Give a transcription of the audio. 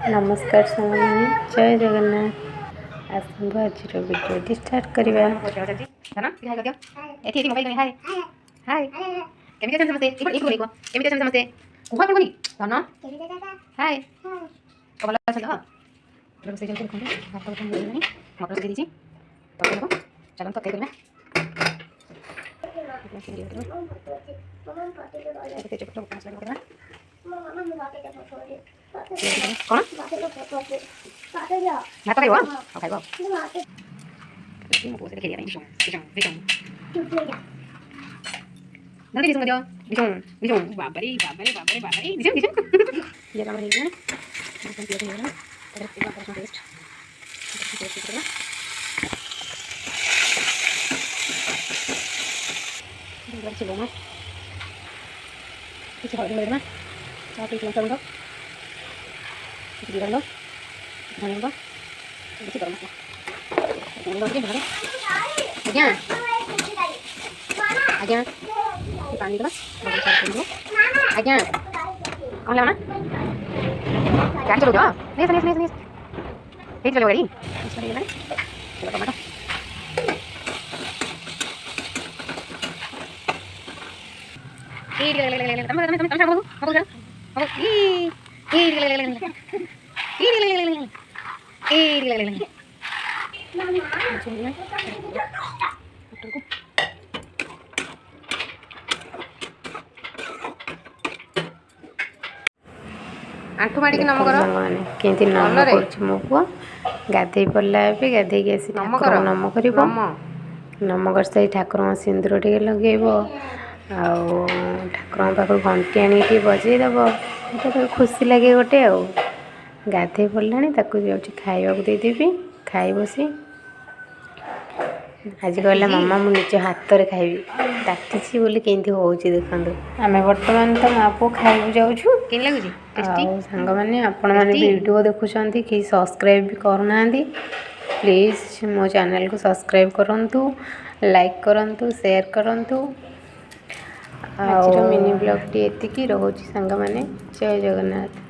नमस्कार सामने जय जगन्नाथ आसतु आज भिडियो स्टार्ट करवा कौन भात खाइब खाइब मो से खेलिया नदी दिसुं दियो दिसुं दिसुं बाबारी बाबारी बाबारी बाबारी दिसुं दिसुं ये काम हेल्ला मसन पियो हेल्ला तर एक बार टेस्ट करना एक बार चलो ना किसी और में ना चाट एक लंका बंदो जीरा लो धनिया लो किसी गरम मसाला लो के भरे आज्ञा आज्ञा पानी दला बहुत सारा कर दो आज्ञा कौन लाना गाड़ी चलो जाओ नहीं ठीक चलो गाड़ी इसमें लेना चलो टमाटो आंठू माड़ी नम कर केमती नम कर मो पुआ गाधे पड़ा ए गाधे आसी नम कर नम कर सारी ठाकुर सिंदूर टे लगे ठाकुर पाख घंटी आनी बजेदेव तो खुशी लगे गोटे गाधे पड़ा जा खावा देदेवी खाई बसी आज कहला मामा मु निज हाथ में खाइबी ताकि बोली केमती हो देखो आम बर्तमान तो माँ पु खाई जाऊँ सांग मैंने आपण मैंने वीडियो देखुं कि सब्सक्राइब भी करना प्लीज मो चैनल को सब्सक्राइब करूँ लाइक करूँ शेयर करूँ मिनी ब्लॉग टी एति रोचे सांग मैंने जय जगन्नाथ।